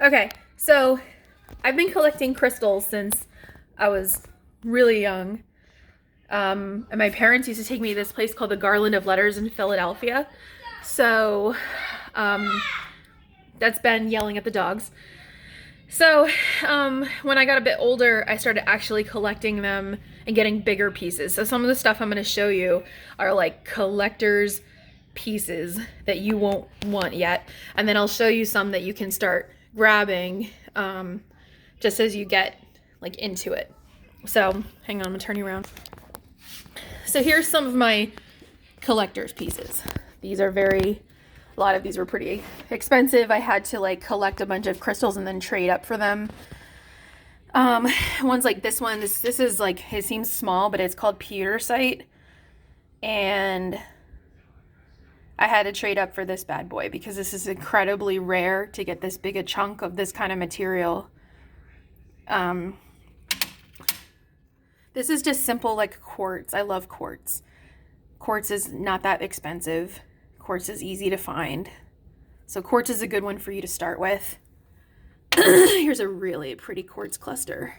Okay, so I've been collecting crystals since I was really young. And my parents used to take me to this place called the Garland of Letters in Philadelphia. So that's Ben yelling at the dogs. So when I got a bit older, I started actually collecting them and getting bigger pieces. So some of the stuff I'm going to show you are like collector's pieces that you won't want yet. And then I'll show you some that you can start grabbing just as you get like into it. So hang on, I'm gonna turn you around. So here's some of my collector's pieces. These are a lot of these were pretty expensive. I had to like collect a bunch of crystals and then trade up for them. One's like this one. This is like, it seems small, but it's called pewtersite. And I had to trade up for this bad boy because this is incredibly rare to get this big a chunk of this kind of material. This is just simple like quartz. I love quartz. Quartz is not that expensive. Quartz is easy to find. So quartz is a good one for you to start with. Here's a really pretty quartz cluster.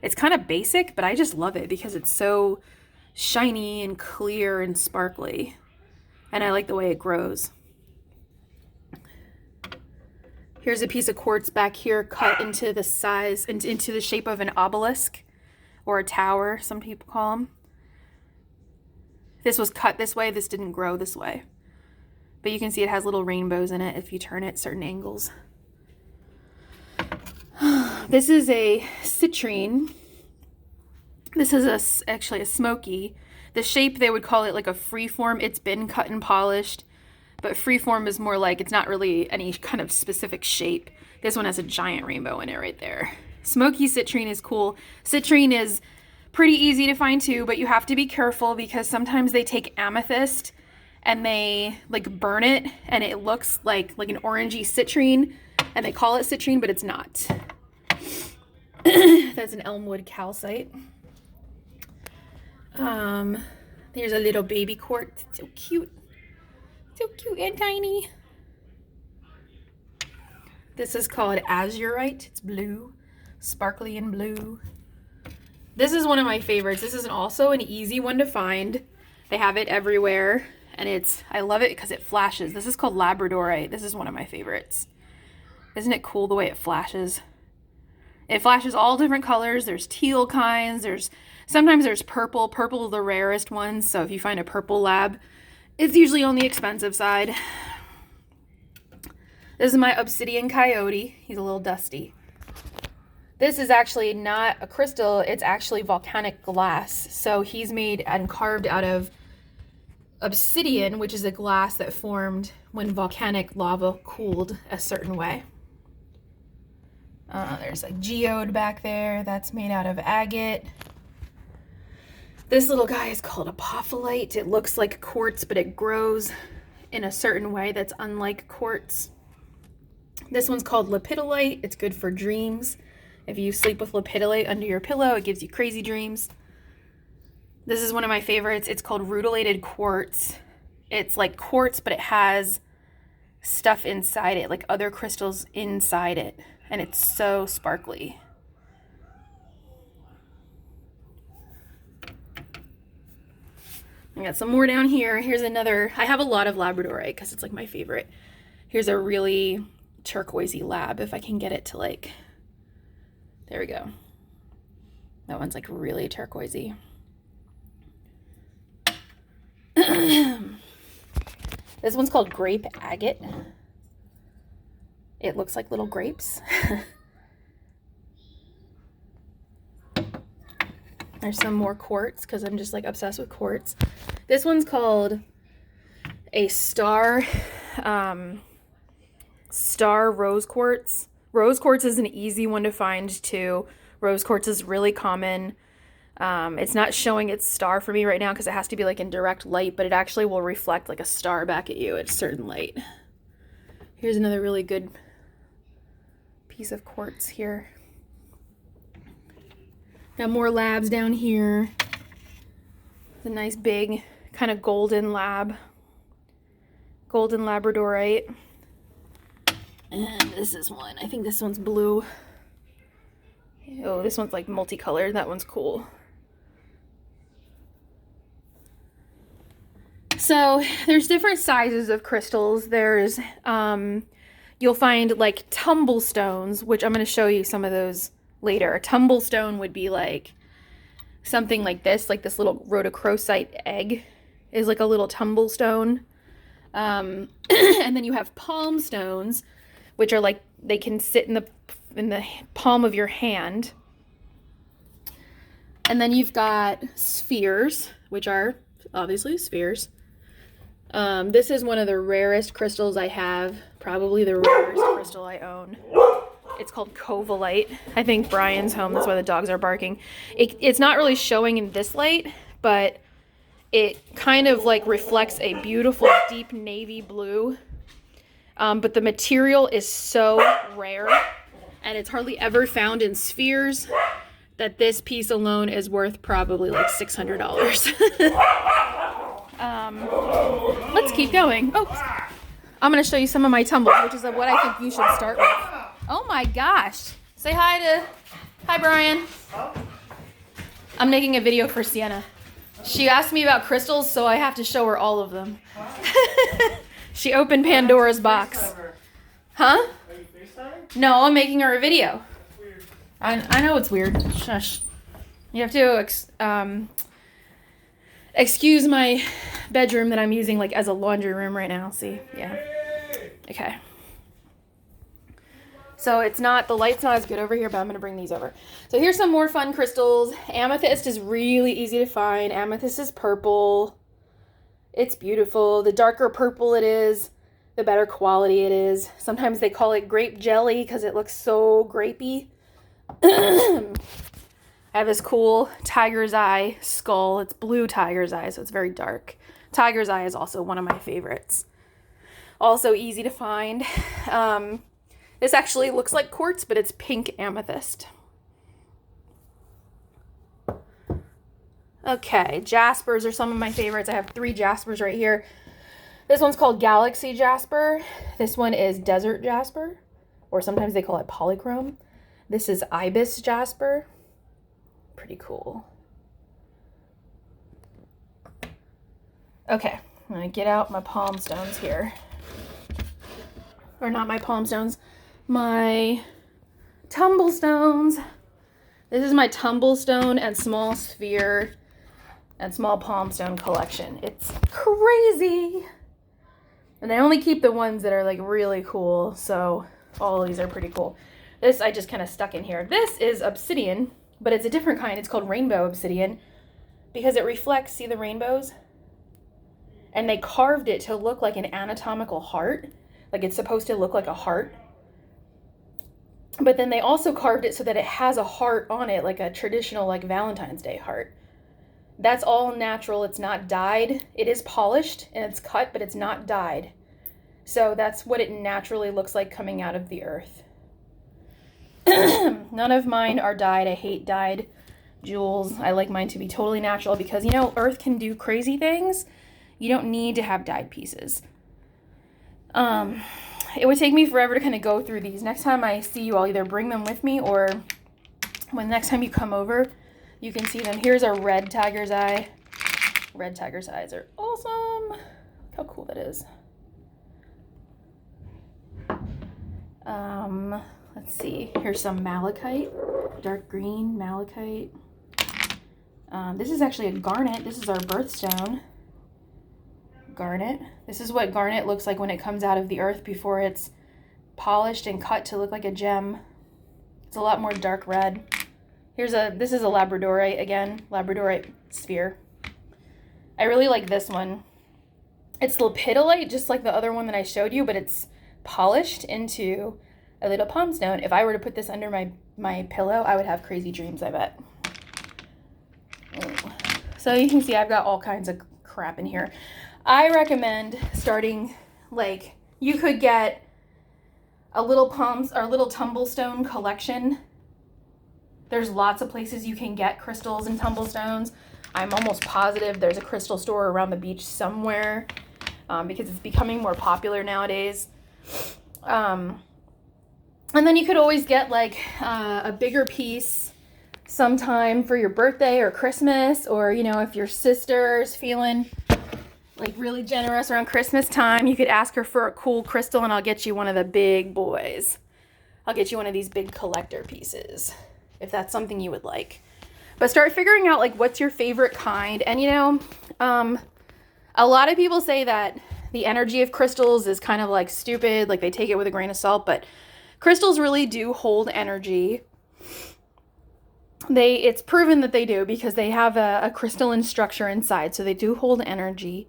It's kind of basic, but I just love it because it's so shiny and clear and sparkly. And I like the way it grows. Here's a piece of quartz back here cut into the size, into the shape of an obelisk or a tower, some people call them. This was cut this way, this didn't grow this way. But you can see it has little rainbows in it if you turn it certain angles. This is a citrine. This is actually a smoky. The shape, they would call it like a freeform. It's been cut and polished, but freeform is more like it's not really any kind of specific shape. This one has a giant rainbow in it right there. Smoky citrine is cool. Citrine is pretty easy to find too, but you have to be careful because sometimes they take amethyst and they like burn it and it looks like an orangey citrine and they call it citrine, but it's not. That's an elmwood calcite. There's a little baby quartz. It's so cute. So cute and tiny. This is called Azurite. It's blue, sparkly and blue. This is one of my favorites. This is also an easy one to find. They have it everywhere, and I love it because it flashes. This is called Labradorite. This is one of my favorites. Isn't it cool the way it flashes? It flashes all different colors. There's teal kinds. Sometimes there's purple. Purple is the rarest one, so if you find a purple lab, it's usually on the expensive side. This is my Obsidian Coyote. He's a little dusty. This is actually not a crystal, it's actually volcanic glass. So he's made and carved out of obsidian, which is a glass that formed when volcanic lava cooled a certain way. There's a geode back there that's made out of agate. This little guy is called Apophylite. It looks like quartz, but it grows in a certain way that's unlike quartz. This one's called Lepidolite. It's good for dreams. If you sleep with lepidolite under your pillow, it gives you crazy dreams. This is one of my favorites. It's called Rutilated Quartz. It's like quartz, but it has stuff inside it, like other crystals inside it. And it's so sparkly. I got some more down here. Here's another. I have a lot of Labradorite because it's like my favorite. Here's a really turquoisey lab, if I can get it to like, there we go. That one's like really turquoisey. This one's called Grape Agate. It looks like little grapes. There's some more quartz because I'm just like obsessed with quartz. This one's called a star rose quartz. Rose quartz is an easy one to find too. Rose quartz is really common. It's not showing its star for me right now because it has to be like in direct light, but it actually will reflect like a star back at you at certain light. Here's another really good piece of quartz here. Got more labs down here. It's a nice big kind of golden lab. Golden Labradorite. And this is one. I think this one's blue. Oh, this one's like multicolored. That one's cool. So there's different sizes of crystals. There's, you'll find like tumblestones, which I'm going to show you some of those later. A tumblestone would be like something like this little rhodochrosite egg is like a little tumblestone. And then you have palm stones, which are like, they can sit in the palm of your hand. And then you've got spheres, which are obviously spheres. This is one of the rarest crystals I have, probably the rarest crystal I own. It's called Covalite. I think Brian's home, that's why the dogs are barking. It's not really showing in this light, but it kind of like reflects a beautiful deep navy blue. But the material is so rare, and it's hardly ever found in spheres, that this piece alone is worth probably like $600. Let's keep going. Oh, I'm going to show you some of my tumbles, which is what I think you should start with. Oh my gosh. Say hi Brian. I'm making a video for Sienna. She asked me about crystals, so I have to show her all of them. She opened Pandora's box. Huh? No, I'm making her a video. I know it's weird. Shush. You have to excuse my bedroom that I'm using like as a laundry room right now. See? Yeah. Okay. So the light's not as good over here, but I'm going to bring these over. So here's some more fun crystals. Amethyst is really easy to find. Amethyst is purple. It's beautiful. The darker purple it is, the better quality it is. Sometimes they call it grape jelly because it looks so grapey. I have this cool tiger's eye skull. It's blue tiger's eye, so it's very dark. Tiger's eye is also one of my favorites. Also easy to find. This actually looks like quartz, but it's pink amethyst. Okay, Jaspers are some of my favorites. I have 3 Jaspers right here. This one's called Galaxy Jasper. This one is Desert Jasper, or sometimes they call it polychrome. This is Ibis Jasper. Pretty cool. Okay, I'm gonna get out my palm stones here. Or not my palm stones, my tumblestones. This is my tumblestone and small sphere and small palm stone collection. It's crazy. And I only keep the ones that are like really cool, so all of these are pretty cool. This I just kind of stuck in here. This is obsidian, but it's a different kind. It's called rainbow obsidian because it reflects, see the rainbows? And they carved it to look like an anatomical heart. Like it's supposed to look like a heart. But then they also carved it so that it has a heart on it, like a traditional like Valentine's Day heart. That's all natural. It's not dyed. It is polished and it's cut, but it's not dyed. So that's what it naturally looks like coming out of the earth. None of mine are dyed. I hate dyed jewels. I like mine to be totally natural because, you know, earth can do crazy things. You don't need to have dyed pieces. It would take me forever to kind of go through these. Next time I see you, I'll either bring them with me or when next time you come over, you can see them. Here's a red tiger's eye. Red tiger's eyes are awesome. Look how cool that is. Let's see. Here's some malachite, dark green malachite. This is actually a garnet. This is our birthstone. Garnet. This is what garnet looks like when it comes out of the earth before it's polished and cut to look like a gem. It's a lot more dark red. This is a Labradorite again, Labradorite sphere. I really like this one. It's Lepidolite, just like the other one that I showed you, but it's polished into a little palm stone. If I were to put this under my pillow, I would have crazy dreams, I bet. So you can see I've got all kinds of crap in here. I recommend starting, like, you could get a little tumblestone collection. There's lots of places you can get crystals and tumblestones. I'm almost positive there's a crystal store around the beach somewhere because it's becoming more popular nowadays. And then you could always get like a bigger piece sometime for your birthday or Christmas, or, you know, if your sister's feeling like really generous around Christmas time, you could ask her for a cool crystal and I'll get you one of the big boys. I'll get you one of these big collector pieces if that's something you would like. But start figuring out like what's your favorite kind. And you know, a lot of people say that the energy of crystals is kind of like stupid, like they take it with a grain of salt, but crystals really do hold energy. It's proven that they do because they have a crystalline structure inside, so they do hold energy.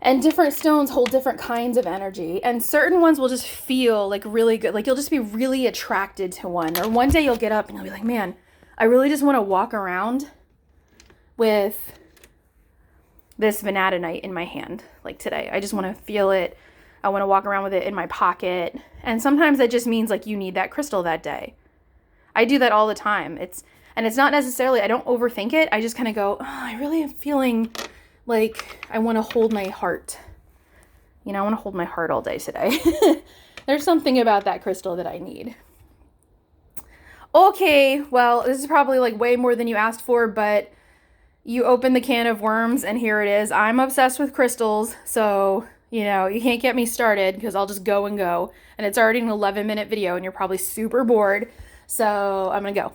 And different stones hold different kinds of energy, and certain ones will just feel like really good. Like you'll just be really attracted to one, or one day you'll get up and you'll be like, man, I really just want to walk around with this vanadinite in my hand. Like today, I just want to feel it. I want to walk around with it in my pocket. And sometimes that just means like you need that crystal that day. I do that all the time. It's not necessarily, I don't overthink it. I just kind of go, oh, I really am feeling like I want to hold my heart. You know, I want to hold my heart all day today. There's something about that crystal that I need. Okay, well, this is probably like way more than you asked for, but you opened the can of worms and here it is. I'm obsessed with crystals, so, you know, you can't get me started because I'll just go and go. And it's already an 11-minute video and you're probably super bored. So I'm gonna go.